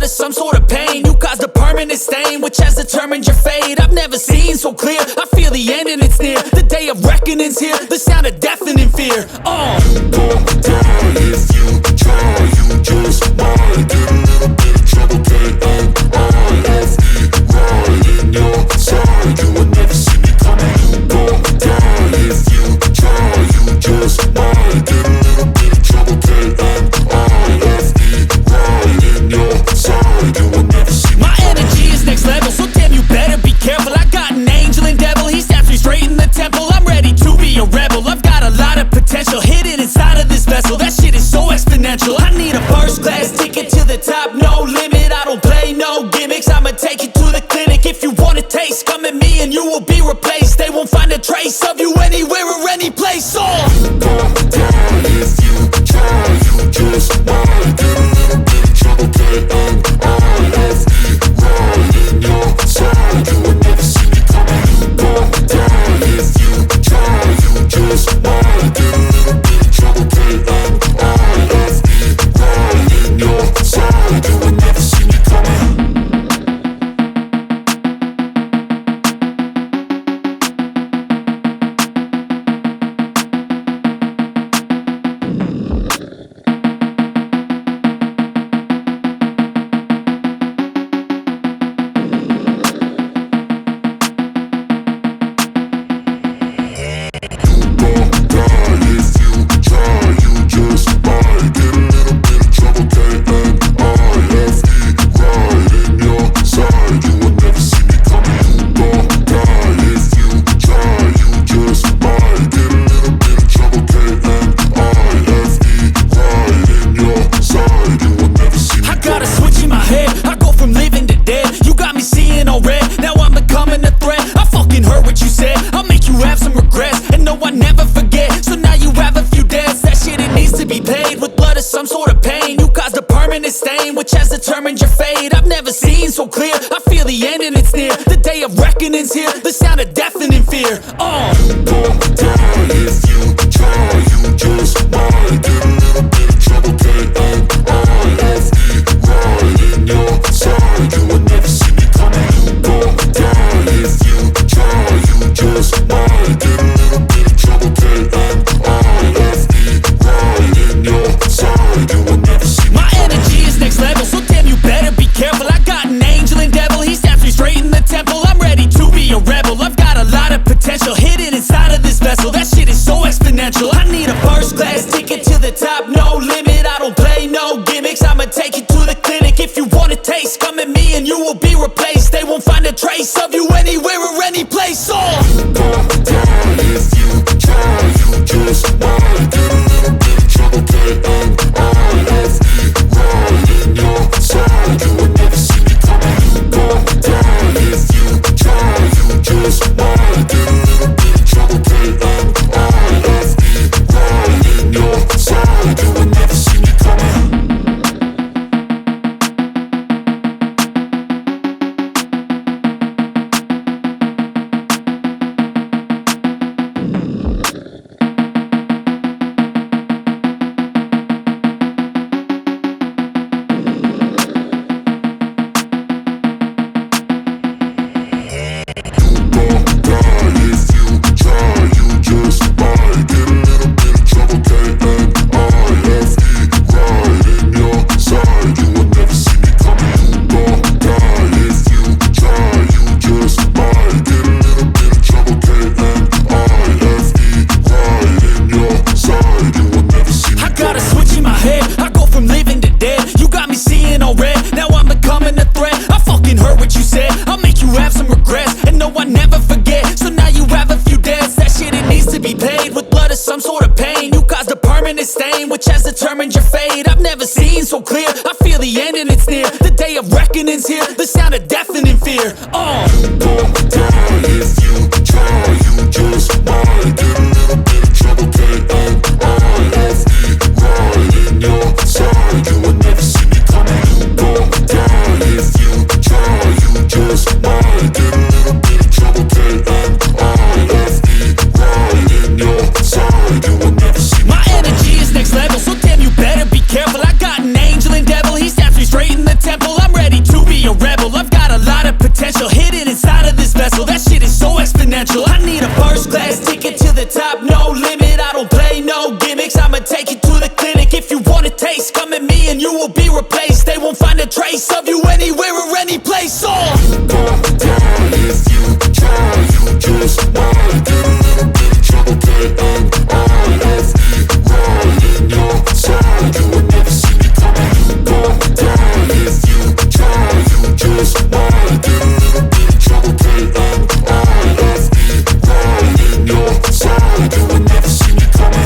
blood is some sort of pain. You caused a permanent stain, which has determined your fate. I've never seen so clear, I feel the end and it's near. The day of reckoning's here, the sound of deafening fear. You gon' die if you try, you just might get a little bit of trouble, K-N-I-F-E, right in your side, you will never see me coming. You gon' die if you try, you just might get a little bit of trouble, K-N-I-F-E, right in your side, you will never see me My energy is next level, so damn you better be careful. I got an angel and devil, he snaps me straight in the temple. I'm ready to be a rebel, I've got a lot of potential hidden inside of this vessel. That shit is so exponential. I need a first class ticket to the top, no limit. I don't play no gimmicks, I'ma take you to the clinic. If you want a taste, come at me and you will be replaced. They won't find a trace of you anywhere or any place. You gon' die if you try, you just might get a little bit of trouble, K-N-I-F-E, right in your side, you will never see me coming. You gon' die if you try, you just might get a little bit of trouble, K-N-I-F-E, right in your side, you will never see me coming. Some sort of pain, you caused a permanent stain, which has determined your fate. I've never seen so clear, I feel the end and it's near. The day of reckoning's here, the sound of deafening fear. You gon' die if you try, you just might get a little bit of trouble, K-N-I-F-E, right in your side, you will never see me coming. You gon' die if you try, you just might get a little bit of trouble, K-N-I-F-E, right in your side, you will never see me. My energy is next level, so damn you better be careful. I got an angel and devil, he snaps me straight in the temple. I'm ready to be a rebel, I've got a lot of potential hidden inside of this vessel. That shit is so exponential. I need a first class ticket to the top, no limit. I don't play no gimmicks, I'ma take you to the clinic. If you want a taste, come at me and you will be replaced. They won't find a trace of you anywhere or any place. You gon' die if you try, you just might get a little bit of trouble, K-N-I-F-E, right in your side, you will never see me coming. You gon' die if you try, you just might get a little bit of trouble, K-N-I-F-E, right in your side, you will never see me coming. Some sort of pain, you caused a permanent stain, which has determined your fate. I've never seen so clear, I feel the end and it's near. The day of reckoning's here, the sound of deafening fear. You gon' die if you try, you just might get a little bit of trouble, K-N-I-F-E, right in your side, you will never see me coming. You gon' die if you try, you just might get a little bit of trouble, K-N-I-F-E, right in your side, you will never see me. My energy is next level, so damn you better be careful. I got an angel and devil, he snaps me straight in the temple. I'm ready be a rebel. I've got a lot of potential hidden inside of this vessel. That shit is so exponential. I need a first class ticket to the top, no limit. I don't play no gimmicks, I'ma take you to the clinic. If you want a taste, come at me and you will be replaced. They won't find a trace of you anywhere or any place. You gon' die if you try. You just might get a little bit of trouble. K-N-I-F-E, right in your side. You would never see me coming. You gon' die if you try. You just might get a little bit of trouble. K-N-I-F-E, right in your side. You would never see me coming.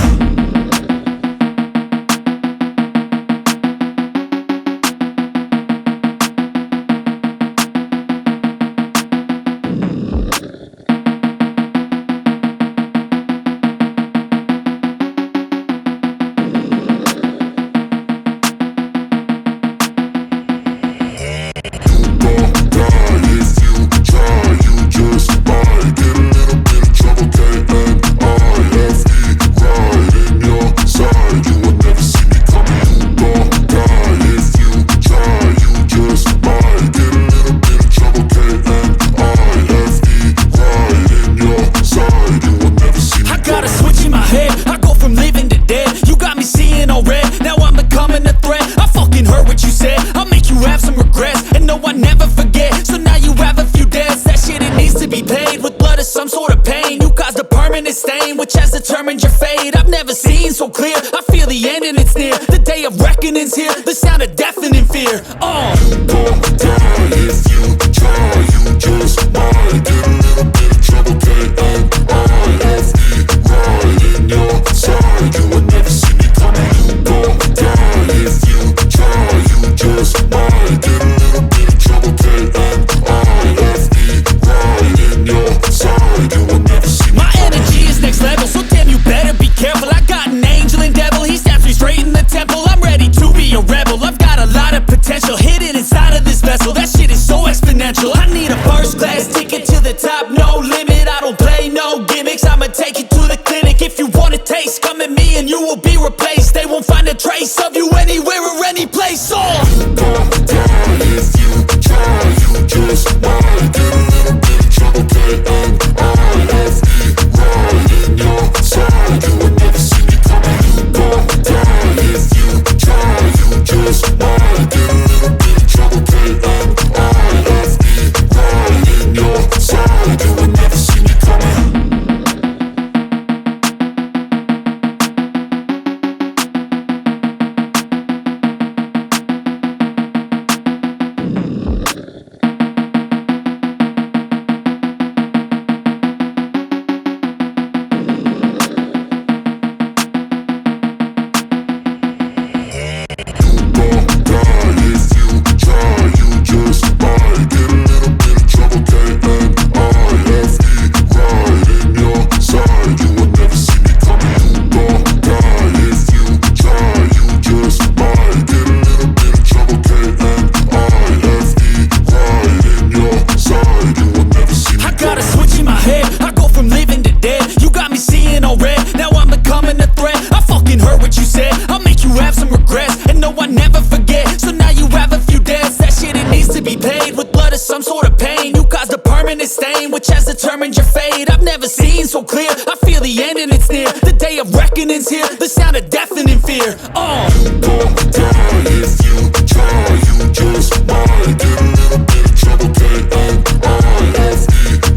Which has determined your fate. I've never seen so clear. I feel the end and it's near. The day of reckoning's here. The sound of deafening fear. You gon' die if you try. You just might get a little bit of trouble. K-N-I-F-E, right in your side. You would never see me coming. You gon' die if you try. You just might get a little bit of trouble. K-N-I-F-E, right in your side. You would never see me. My energy is next level, so damn you better be careful. I got an angel and devil, he snaps me straight in the temple. I'm ready to be a rebel. I've got a lot of potential hidden inside of this vessel. That shit is so exponential. I need a first class ticket to the top, no limit. I don't play no gimmicks, I'ma take you to the clinic. If you want a taste, come at me and you will be replaced. They won't find a trace of you anywhere or any place. You gon' die if you try. You just might get a little bit of trouble. K-N-I-F-E, right in your side. You would never see me coming. You gon' die if you try. You just might get a little bit of trouble. K-N-I-F-E, right in your side. You would never see me coming. Which has determined your fate. I've never seen so clear. I feel the end and it's near. The day of reckoning's here. The sound of deafening fear. You gon' die if you try. You just might get a little bit of trouble. K-N-I-F-E,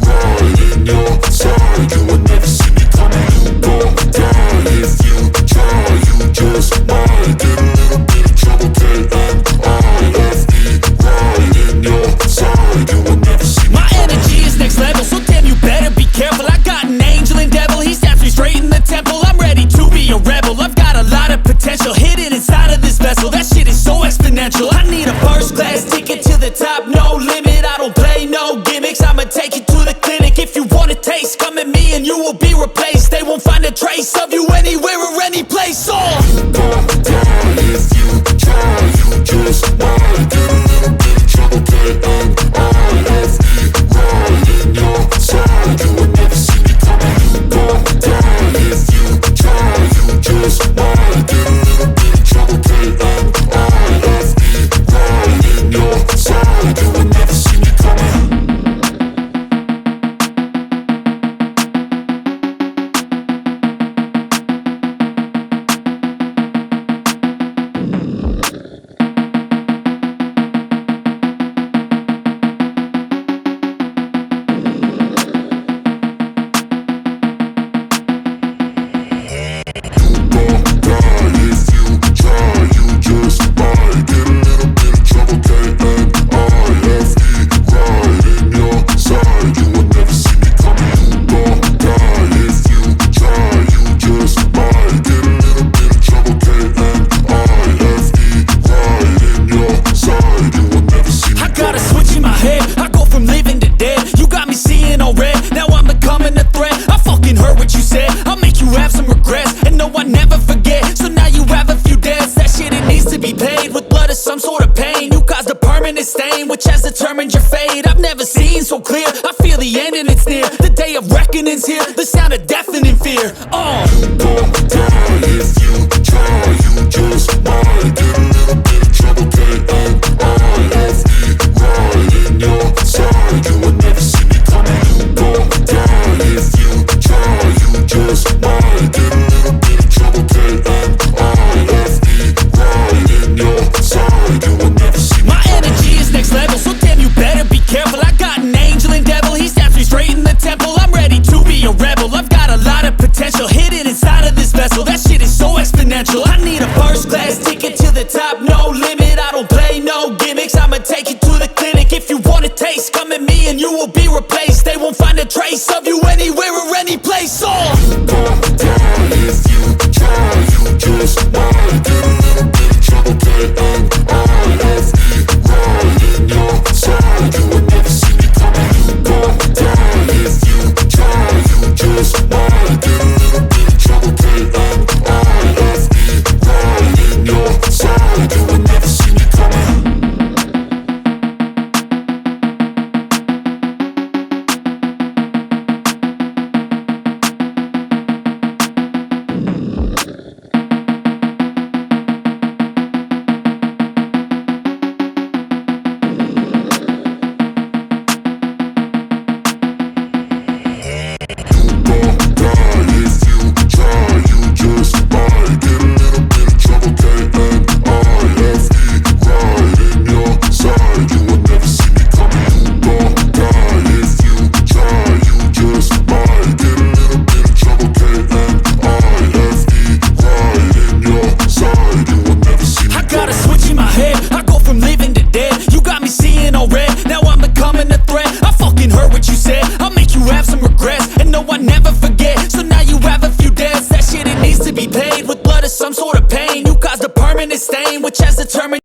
right in your side. You would never see me coming. You gon' die if you try. You just might get a little bit of trouble. K-N-I-F-E, right in your side. You would never see me. My energy is next level, so damn you better be careful. I got an angel and devil, he snaps me straight in the temple. I'm ready to be a rebel. I've got a lot of potential hidden inside of this vessel. That shit is so exponential. I need a first class ticket to the top, no limit. I don't play no gimmicks, I'ma take you to the clinic. If you want a taste, come at me and you will be replaced. They won't find a trace of you anywhere or any place. You gon' die if you try. You just might get a little bit of trouble. K-N-I-F-E, right in your side. You would never see me coming. You gon' die if you try. You just might get a little bit of trouble. K-N-I-F-E, right in your side. You stain which has determined your fate. I've never seen so clear, I feel the end and it's near. The day of reckoning's here, the sound of deafening fear. You gon' die if you try, you just might